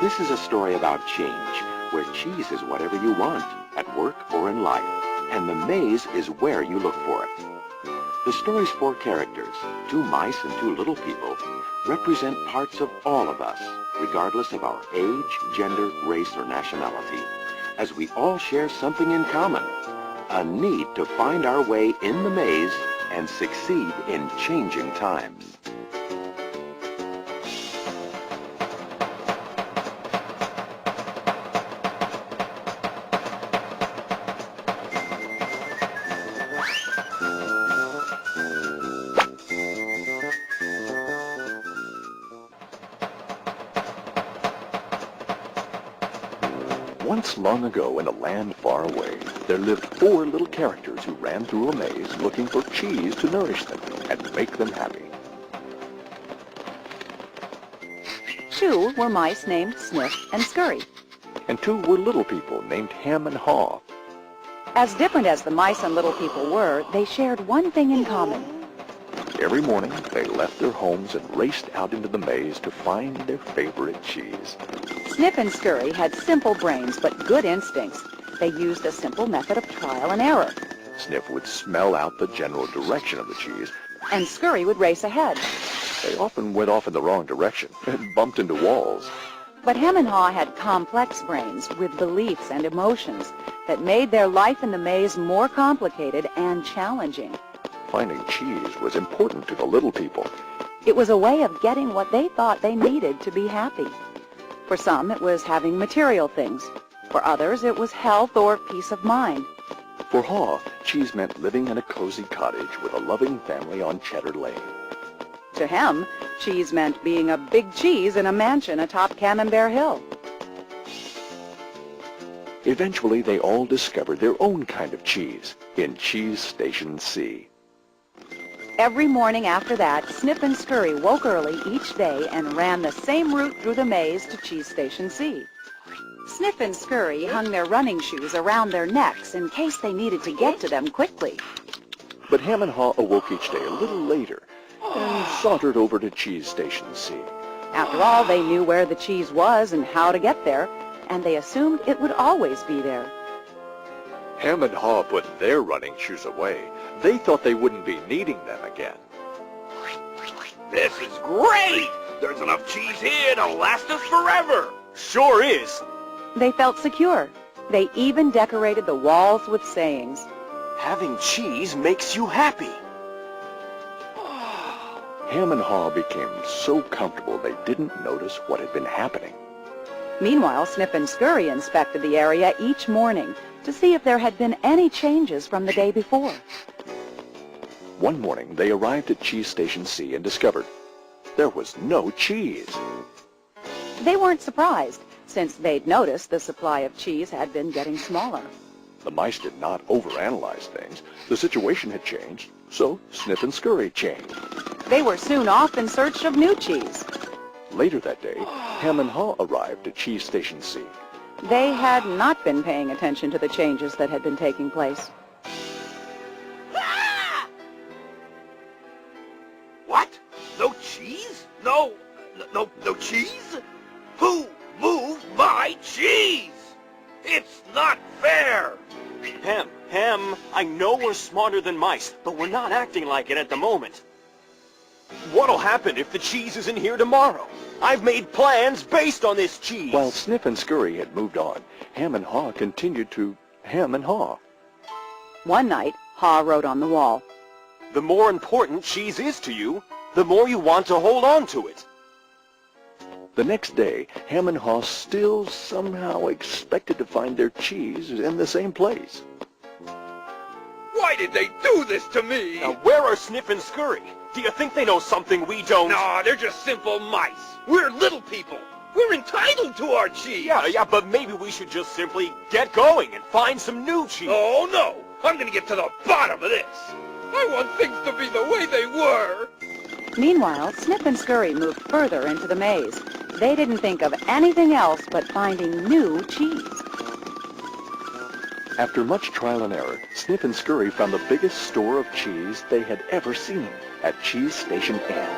This is a story about change, where cheese is whatever you want, at work or in life, and the maze is where you look for it. The story's four characters, two mice and two little people, represent parts of all of us, regardless of our age, gender, race, or nationality, as we all share something in common, a need to find our way in the maze and succeed in changing times. Once long ago in a land far away, there lived four little characters who ran through a maze looking for cheese to nourish them and make them happy. Two were mice named Snip and Scurry. And two were little people named Ham and Haw. As different as the mice and little people were, they shared one thing in common. Every morning, they left their homes and raced out into the maze to find their favorite cheese. Snip and Scurry had simple brains but good instincts. They used a simple method of trial and error. Snip would smell out the general direction of the cheese. And Scurry would race ahead. They often went off in the wrong direction and bumped into walls. But Ham and Haw had complex brains with beliefs and emotions that made their life in the maze more complicated and challenging. Finding cheese was important to the little people. It was a way of getting what they thought they needed to be happy. For some, it was having material things. For others, it was health or peace of mind. For Haw, cheese meant living in a cozy cottage with a loving family on Cheddar Lane. To him, cheese meant being a big cheese in a mansion atop Camembert Hill. Eventually, they all discovered their own kind of cheese in Cheese Station C. Every morning after that, Snip and Scurry woke early each day and ran the same route through the maze to Cheese Station C. Snip and Scurry hung their running shoes around their necks in case they needed to get to them quickly. But Ham and Haw awoke each day a little later and sauntered over to Cheese Station C. After all, they knew where the cheese was and how to get there, and they assumed it would always be there. Ham and Haw put their running shoes away. They thought they wouldn't be needing them again. This is great! There's enough cheese here to last us forever! Sure is! They felt secure. They even decorated the walls with sayings. Having cheese makes you happy. Ham and Haw became so comfortable they didn't notice what had been happening. Meanwhile, Snip and Scurry inspected the area each morning to see if there had been any changes from the day before. One morning, they arrived at Cheese Station C and discovered there was no cheese. They weren't surprised, since they'd noticed the supply of cheese had been getting smaller. The mice did not overanalyze things. The situation had changed, so Snip and Scurry changed. They were soon off in search of new cheese. Later that day, Ham and Haw arrived at Cheese Station C. They had not been paying attention to the changes that had been taking place. What? No cheese? No cheese? Who moved my cheese? It's not fair! Ham, I know we're smarter than mice, but we're not acting like it at the moment. What'll happen if the cheese isn't here tomorrow? I've made plans based on this cheese. While Snip and Scurry had moved on, Ham and Haw continued to Ham and Haw. One night, Haw wrote on the wall, The more important cheese is to you, the more you want to hold on to it. The next day, Ham and Haw still somehow expected to find their cheese in the same place. Why did they do this to me? Now, where are Snip and Scurry? Do you think they know something we don't? No, they're just simple mice. We're little people. We're entitled to our cheese. Yeah, but maybe we should just simply get going and find some new cheese. Oh, no. I'm going to get to the bottom of this. I want things to be the way they were. Meanwhile, Snip and Scurry moved further into the maze. They didn't think of anything else but finding new cheese. After much trial and error, Snip and Scurry found the biggest store of cheese they had ever seen at Cheese Station N.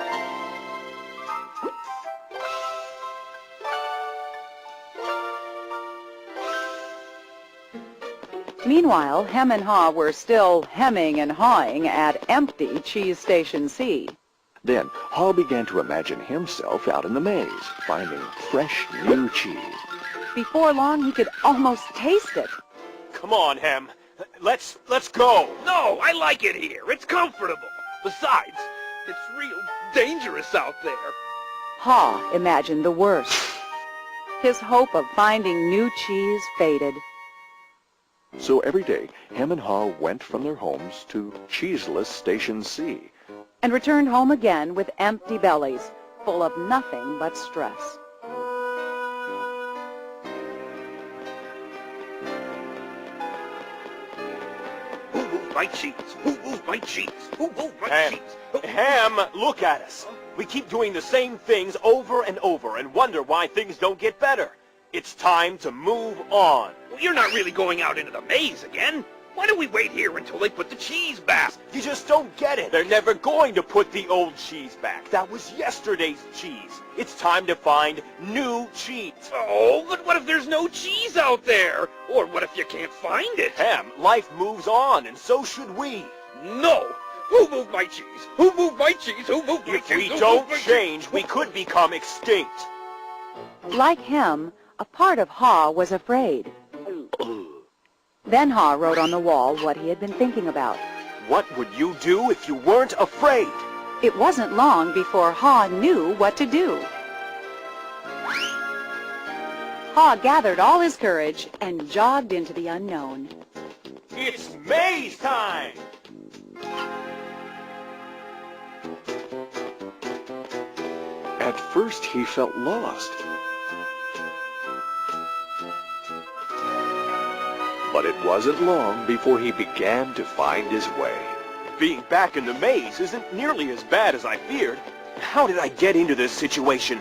Meanwhile, Hem and Haw were still hemming and hawing at empty Cheese Station C. Then Haw began to imagine himself out in the maze, finding fresh new cheese. Before long, he could almost taste it. Come on, Hem. Let's go. No, I like it here. It's comfortable. Besides, it's real dangerous out there. Haw imagined the worst. His hope of finding new cheese faded. So every day, Hem and Haw went from their homes to cheeseless Station C. And returned home again with empty bellies, full of nothing but stress. Who moved my cheese? Who moved my cheese? Who moved my Ham, cheese? Ham, look at us. We keep doing the same things over and over and wonder why things don't get better. It's time to move on. Well, you're not really going out into the maze again. Why don't we wait here until they put the cheese back? You just don't get it. They're never going to put the old cheese back. That was yesterday's cheese. It's time to find new cheese. Oh, but what if there's no cheese out there? Or what if you can't find it? Ham, life moves on, and so should we. No! Who moved my cheese? Who moved my cheese? Who moved my If cheese? we Who don't moved my change, cheese? we could become extinct. Like him, a part of Haw was afraid. Then Haw wrote on the wall what he had been thinking about. What would you do if you weren't afraid? It wasn't long before Haw knew what to do. Haw gathered all his courage and jogged into the unknown. It's maze time! At first, he felt lost. But it wasn't long before he began to find his way. Being back in the maze isn't nearly as bad as I feared. How did I get into this situation?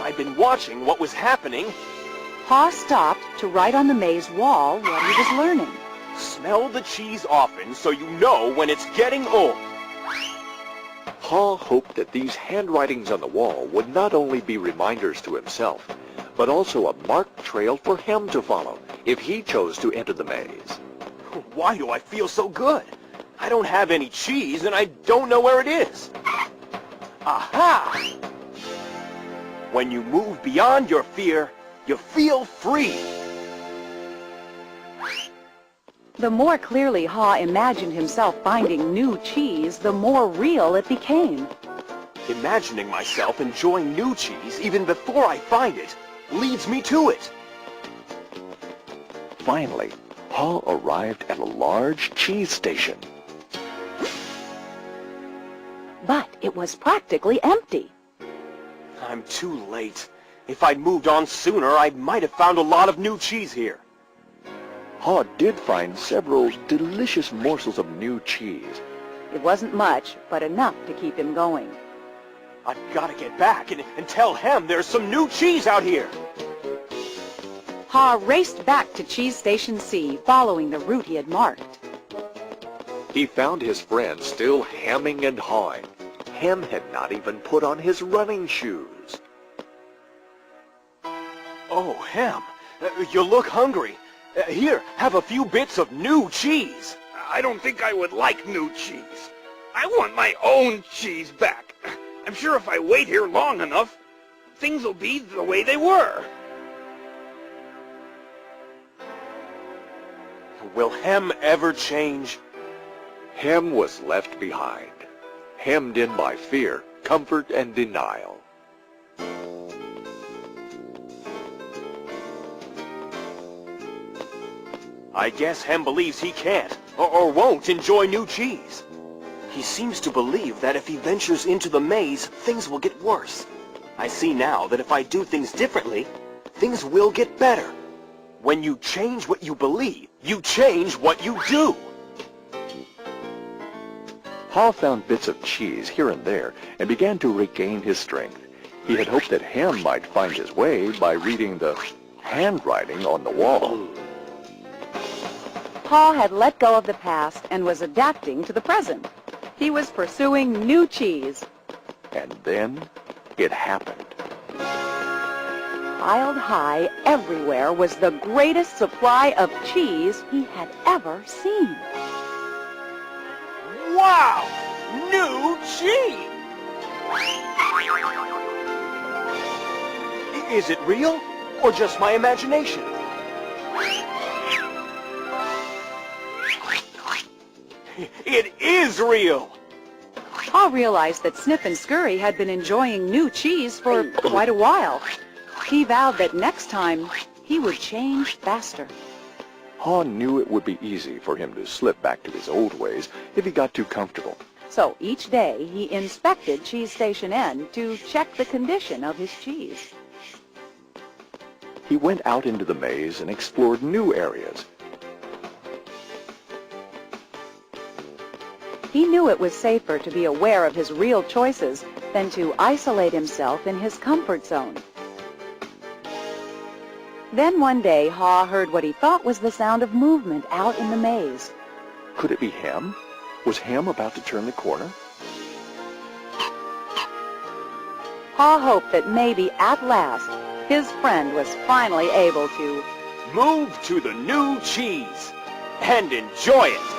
I'd been watching what was happening. Haw stopped to write on the maze wall what he was learning. Smell the cheese often so you know when it's getting old. Haw hoped that these handwritings on the wall would not only be reminders to himself, but also a marked trail for him to follow if he chose to enter the maze. Why do I feel so good? I don't have any cheese and I don't know where it is. Aha! When you move beyond your fear, you feel free. The more clearly Haw imagined himself finding new cheese, the more real it became. Imagining myself enjoying new cheese even before I find it leads me to it. Finally, Haw arrived at a large cheese station. But it was practically empty. I'm too late. If I'd moved on sooner, I might have found a lot of new cheese here. Haw did find several delicious morsels of new cheese. It wasn't much, but enough to keep him going. I've got to get back and tell Hem there's some new cheese out here. Haw raced back to Cheese Station C, following the route he had marked. He found his friend still hemming and hawing. Hem had not even put on his running shoes. Oh, Hem, you look hungry. Here, have a few bits of new cheese. I don't think I would like new cheese. I want my own cheese back. I'm sure if I wait here long enough, things will be the way they were. Will Hem ever change? Hem was left behind, hemmed in by fear, comfort, and denial. I guess Hem believes he can't, or won't enjoy new cheese. He seems to believe that if he ventures into the maze, things will get worse. I see now that if I do things differently, things will get better. When you change what you believe, you change what you do. Haw found bits of cheese here and there and began to regain his strength. He had hoped that Hem might find his way by reading the handwriting on the wall. Haw had let go of the past and was adapting to the present. He was pursuing new cheese. And then it happened. piled high everywhere was the greatest supply of cheese he had ever seen. Wow! New cheese! Is it real, or just my imagination? It is real! Pa realized that Snip and Scurry had been enjoying new cheese for quite a while. He vowed that next time he would change faster. Haw knew it would be easy for him to slip back to his old ways if he got too comfortable. So each day he inspected Cheese Station N to check the condition of his cheese. He went out into the maze and explored new areas. He knew it was safer to be aware of his real choices than to isolate himself in his comfort zone. Then one day, Haw heard what he thought was the sound of movement out in the maze. Could it be Hem? Was Hem about to turn the corner? Haw hoped that maybe at last his friend was finally able to Move to the new cheese and enjoy it!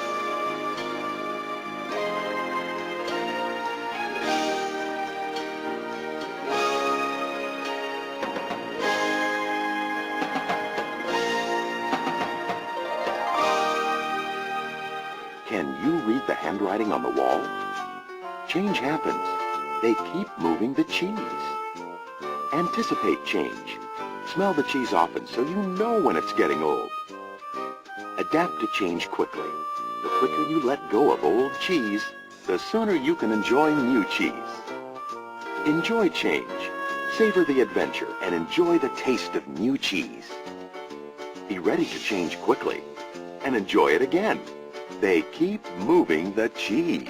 Can you read the handwriting on the wall? Change happens. They keep moving the cheese. Anticipate change. Smell the cheese often so you know when it's getting old. Adapt to change quickly. The quicker you let go of old cheese, the sooner you can enjoy new cheese. Enjoy change. Savor the adventure and enjoy the taste of new cheese. Be ready to change quickly and enjoy it again. They keep moving the cheese.